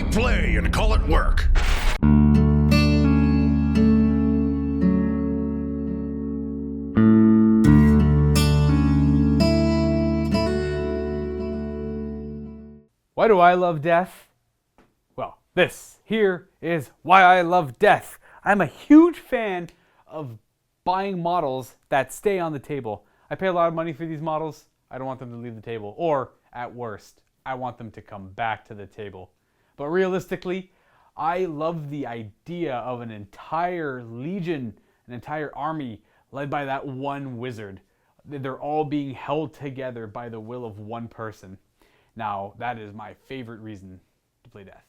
it play and call it work. Why do I love death? Well, this here is why I love death. I'm a huge fan of buying models that stay on the table. I pay a lot of money for these models. I don't want them to leave the table. Or, at worst, I want them to come back to the table. But realistically, I love the idea of an entire legion, an entire army led by that one wizard. They're all being held together by the will of one person. Now, that is my favorite reason to play Death.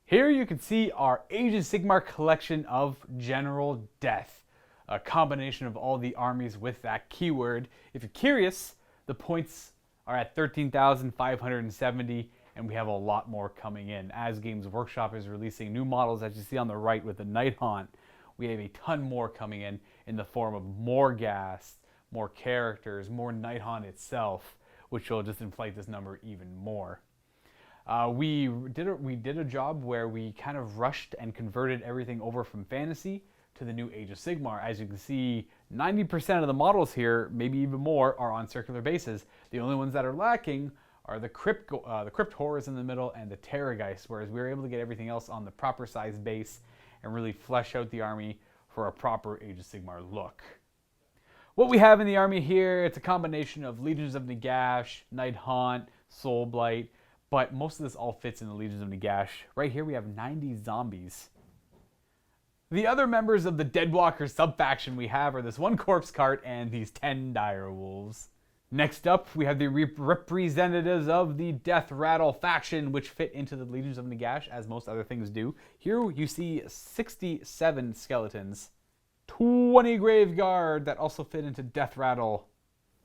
Here you can see our Age of Sigmar collection of General Death, a combination of all the armies with that keyword. If you're curious, the points are at 13,570, and we have a lot more coming in. As Games Workshop is releasing new models, as you see on the right with the Night Haunt, we have a ton more coming in the form of more gas, more characters, more Night Haunt itself, which will just inflate this number even more. We did a job where we kind of rushed and converted everything over from Fantasy to the new Age of Sigmar. As you can see, 90% of the models here, maybe even more, are on circular bases. The only ones that are lacking are the Crypt Horrors in the middle and the Terrorgeist, whereas we were able to get everything else on the proper size base and really flesh out the army for a proper Age of Sigmar look. What we have in the army here, it's a combination of Legions of Nagash, Night Haunt, Soulblight, but most of this all fits in the Legions of Nagash. Right here we have 90 zombies. The other members of the Deadwalker sub-faction we have are this one corpse cart and these 10 dire wolves. Next up, we have the representatives of the Death Rattle faction, which fit into the Legions of Nagash, as most other things do. Here you see 67 skeletons. 20 Grave Guard that also fit into Death Rattle.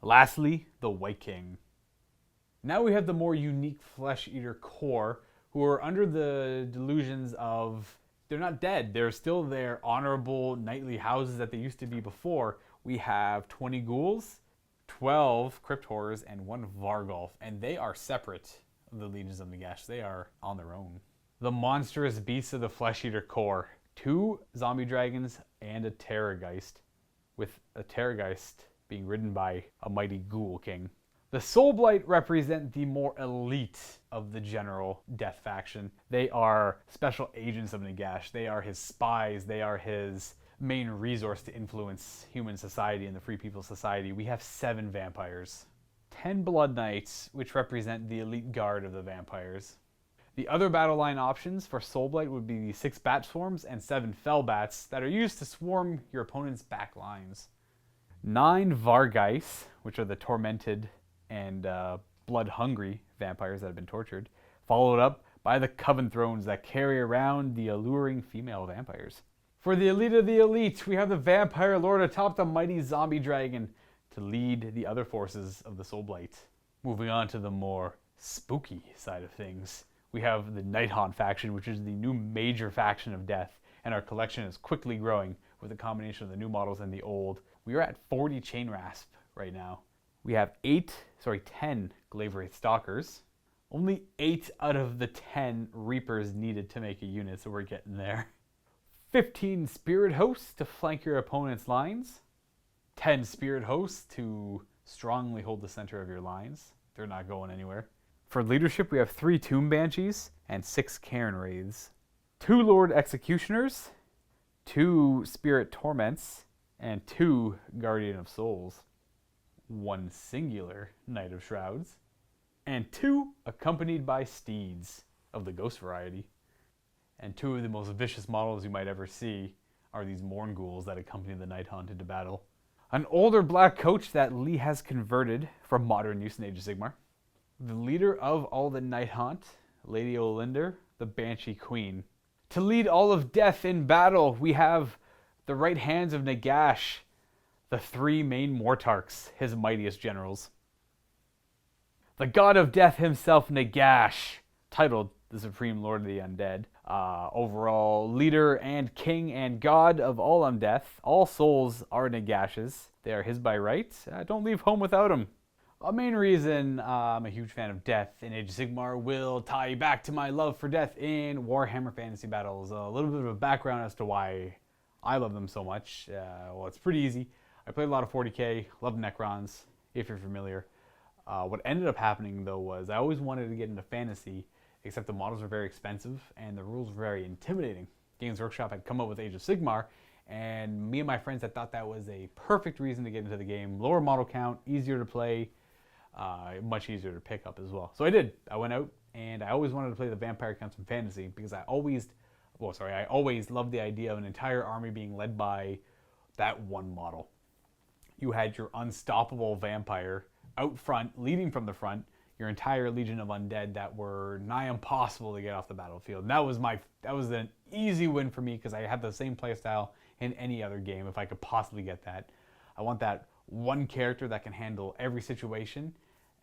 Lastly, the White King. Now we have the more unique Flesh Eater Corps, who are under the delusions of they're not dead. They're still their honorable knightly houses that they used to be before. We have 20 ghouls, 12 Crypt Horrors, and 1 Vargulf, and they are separate of the Legions of Nagash. They are on their own. The monstrous beasts of the Flesh Eater Corps. 2 zombie dragons and a Terrorgeist, with a Terrorgeist being ridden by a mighty Ghoul King. The Soulblight represent the more elite of the General Death faction. They are special agents of Nagash. They are his spies. They are his main resource to influence human society and the Free People Society. We have 7 vampires. 10 Blood Knights, which represent the elite guard of the vampires. The other battle line options for Soulblight would be the 6 Bat Swarms and 7 Fell Bats that are used to swarm your opponent's back lines. 9 Vargeists, which are the tormented and blood-hungry vampires that have been tortured, followed up by the Coven Thrones that carry around the alluring female vampires. For the elite of the elite, we have the Vampire Lord atop the mighty Zombie Dragon to lead the other forces of the Soulblight. Moving on to the more spooky side of things. We have the Night Haunt faction, which is the new major faction of Death, and our collection is quickly growing with a combination of the new models and the old. We are at 40 Chain Rasp right now. We have 10 Glavewraith Stalkers. Only 8 out of the 10 Reapers needed to make a unit, so we're getting there. 15 Spirit Hosts to flank your opponent's lines. 10 Spirit Hosts to strongly hold the center of your lines. They're not going anywhere. For leadership, we have 3 Tomb Banshees and 6 Cairn Wraiths. 2 Lord Executioners, 2 Spirit Torments, and 2 Guardian of Souls. 1 singular Knight of Shrouds, and 2 accompanied by steeds of the Ghost variety. And 2 of the most vicious models you might ever see are these Mourn Ghouls that accompany the Night Haunt into battle. An older black coach that Lee has converted from modern use in Age of Sigmar. The leader of all the Night Haunt, Lady Olinder, the Banshee Queen. To lead all of Death in battle, we have the right hands of Nagash, the 3 main Mortarchs, his mightiest generals. The God of Death himself, Nagash, titled the Supreme Lord of the Undead. Overall leader and king and god of all undeath. All souls are Nagash's. They are his by right. Don't leave home without him. A main reason I'm a huge fan of Death in Age of Sigmar will tie back to my love for Death in Warhammer Fantasy Battles. A little bit of a background as to why I love them so much. Well, it's pretty easy. I played a lot of 40k, love Necrons, if you're familiar. What ended up happening, though, was I always wanted to get into fantasy, except the models were very expensive and the rules were very intimidating. Games Workshop had come up with Age of Sigmar, and me and my friends had thought that was a perfect reason to get into the game. Lower model count, easier to play, much easier to pick up as well. So I did. I went out, and I always wanted to play the Vampire Counts from Fantasy because I always loved the idea of an entire army being led by that one model. You had your unstoppable vampire out front, leading from the front, your entire legion of undead that were nigh impossible to get off the battlefield. And that was an easy win for me because I had the same playstyle in any other game if I could possibly get that. I want that one character that can handle every situation,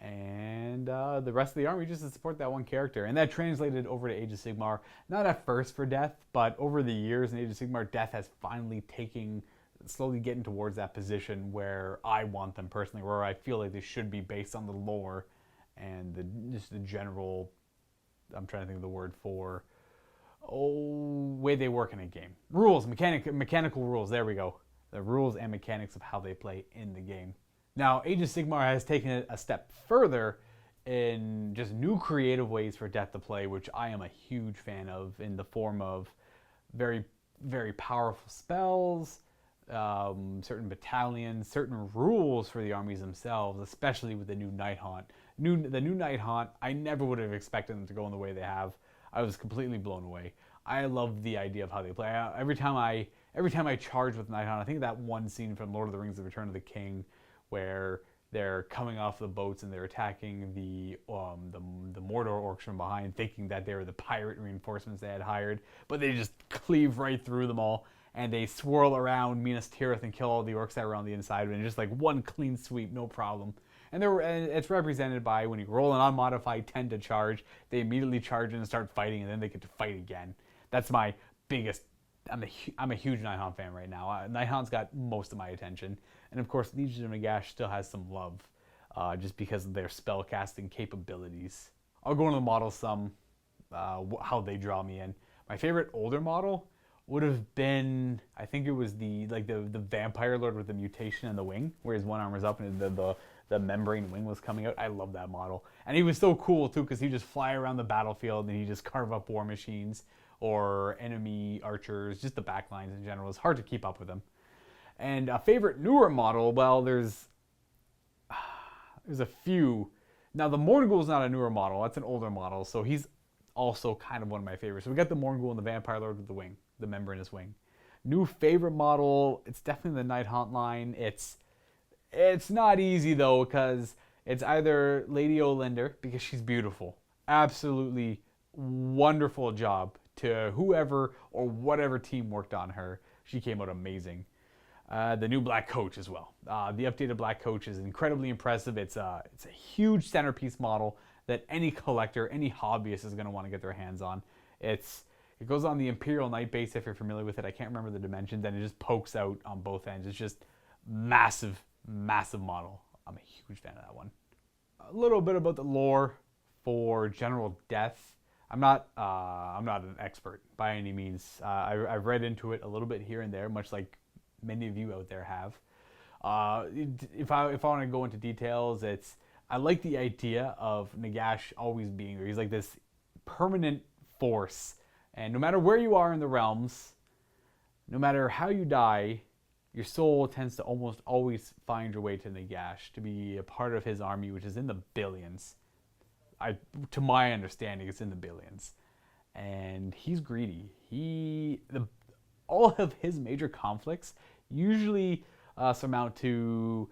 and the rest of the army just to support that one character. And that translated over to Age of Sigmar, not at first for Death, but over the years in Age of Sigmar, Death has finally slowly getting towards that position where I want them personally, where I feel like they should be based on the lore and just the general, I'm trying to think of the word for, way they work in a game. Rules, mechanical rules, there we go. The rules and mechanics of how they play in the game. Now, Age of Sigmar has taken it a step further in just new creative ways for Death to play, which I am a huge fan of, in the form of very, very powerful spells, certain battalions, certain rules for the armies themselves, especially with the new Night Haunt. The new Night Haunt, I never would have expected them to go in the way they have. I was completely blown away. I love the idea of how they play. Every time I charge with Night Haunt, I think of that one scene from Lord of the Rings: The Return of the King, where they're coming off the boats and they're attacking the Mordor orcs from behind, thinking that they were the pirate reinforcements they had hired, but they just cleave right through them all, and they swirl around Minas Tirith and kill all the orcs that were on the inside, and just like one clean sweep, no problem. And it's represented by when you roll an unmodified 10 to charge, they immediately charge in and start fighting, and then they get to fight again. That's my biggest. I'm a huge Night Haunt fan right now. Night Haunt's got most of my attention, and of course, Legion of Nagash still has some love, just because of their spellcasting capabilities. I'll go into the models some, how they draw me in. My favorite older model would have been, I think it was the Vampire Lord with the mutation and the wing, where his one arm was up and the membrane wing was coming out. I love that model. And he was so cool too, because he just fly around the battlefield and he just carve up war machines or enemy archers, just the backlines in general. It's hard to keep up with him. And a favorite newer model, well, there's a few. Now the Morgul's not a newer model, that's an older model, so he's also kind of one of my favorites. So we got the Morgul and the Vampire Lord with the wing, the membranous wing. New favorite model, it's definitely the Night Haunt line. It's not easy though, because it's either Lady Olinder, because she's beautiful. Absolutely wonderful job to whoever or whatever team worked on her. She came out amazing. The new Black Coach as well. The updated Black Coach is incredibly impressive. It's a huge centerpiece model that any collector, any hobbyist is going to want to get their hands on. It goes on the Imperial Knight base, if you're familiar with it. I can't remember the dimensions, and it just pokes out on both ends. It's just massive, massive model. I'm a huge fan of that one. A little bit about the lore for General Death. I'm not an expert by any means. I've read into it a little bit here and there, much like many of you out there have. If I want to go into details, I like the idea of Nagash always being there. He's like this permanent force, and no matter where you are in the realms, no matter how you die, your soul tends to almost always find your way to Nagash to be a part of his army, which is in the billions. To my understanding, it's in the billions, and he's greedy. All of his major conflicts usually surmount to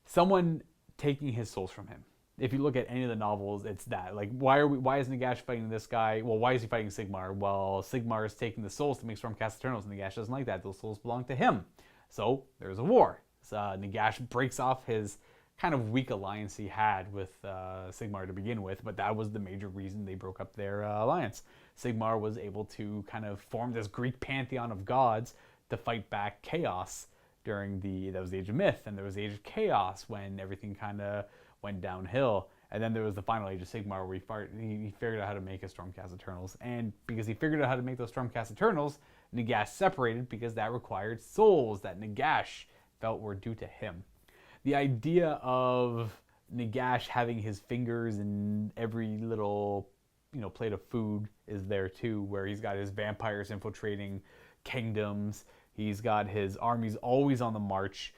someone taking his souls from him. If you look at any of the novels, it's that. Like, why is Nagash fighting this guy? Well, why is he fighting Sigmar? Well, Sigmar is taking the souls to make Stormcast Eternals, and Nagash doesn't like that. Those souls belong to him. So there's a war. So, Nagash breaks off his kind of weak alliance he had with Sigmar to begin with, but that was the major reason they broke up their alliance. Sigmar was able to kind of form this Greek pantheon of gods to fight back chaos that was the Age of Myth, and there was the Age of Chaos when everything kind of went downhill. And then there was the final Age of Sigmar where he figured out how to make a Stormcast Eternals. And because he figured out how to make those Stormcast Eternals, Nagash separated because that required souls that Nagash felt were due to him. The idea of Nagash having his fingers in every little, plate of food is there too, where he's got his vampires infiltrating kingdoms. He's got his armies always on the march.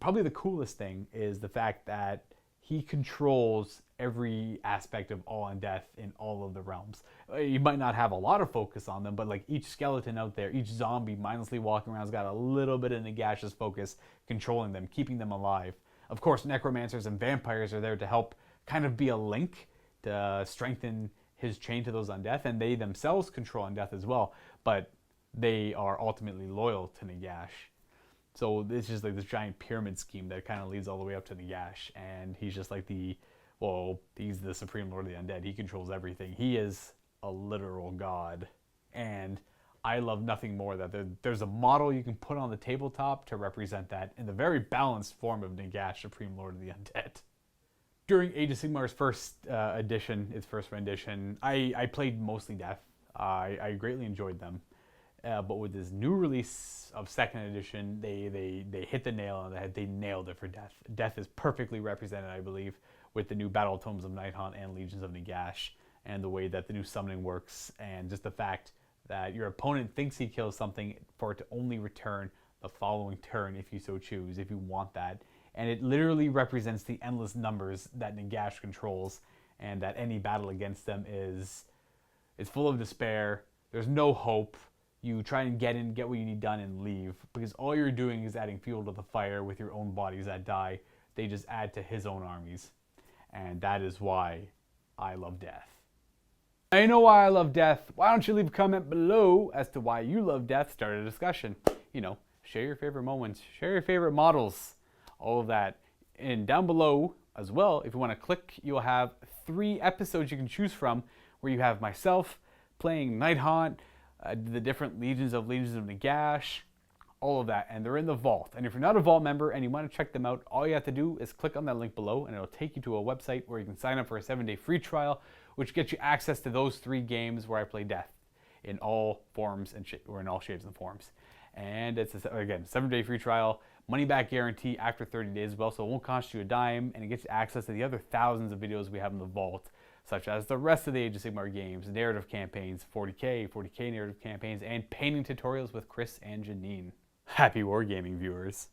Probably the coolest thing is the fact that he controls every aspect of all undeath in all of the realms. You might not have a lot of focus on them, but like each skeleton out there, each zombie mindlessly walking around has got a little bit of Nagash's focus controlling them, keeping them alive. Of course, necromancers and vampires are there to help kind of be a link to strengthen his chain to those undeath, and they themselves control undeath as well, but they are ultimately loyal to Nagash. So it's just like this giant pyramid scheme that kind of leads all the way up to Nagash, and he's just like he's the supreme lord of the undead. He controls everything. He is a literal god, and I love nothing more that there's a model you can put on the tabletop to represent that in the very balanced form of Nagash, supreme lord of the undead. During Age of Sigmar's first rendition, I played mostly Death. I greatly enjoyed them. But with this new release of second edition, they hit the nail on the head. They nailed it for Death. Death is perfectly represented, I believe, with the new Battle Tomes of Nighthaunt and Legions of Nagash, and the way that the new summoning works, and just the fact that your opponent thinks he kills something for it to only return the following turn if you so choose, if you want that. And it literally represents the endless numbers that Nagash controls, and that any battle against them is full of despair. There's no hope. You try and get what you need done and leave, because all you're doing is adding fuel to the fire with your own bodies that die. They just add to his own armies. And that is why I love Death. Now you know why I love Death. Why don't you leave a comment below as to why you love Death? Start a discussion. Share your favorite moments, share your favorite models, all of that. And down below as well, if you want to click, you'll have 3 episodes you can choose from, where you have myself playing Nighthaunt, the different Legions of Nagash, all of that, and they're in the vault. And if you're not a vault member and you want to check them out, all you have to do is click on that link below, and it'll take you to a website where you can sign up for a 7-day free trial, which gets you access to those 3 games where I play Death in all forms or in all shapes and forms. And it's again 7-day free trial, money back guarantee after 30 days as well, so it won't cost you a dime, and it gets you access to the other thousands of videos we have in the vault, such as the rest of the Age of Sigmar games, narrative campaigns, 40k narrative campaigns, and painting tutorials with Chris and Janine. Happy wargaming, viewers.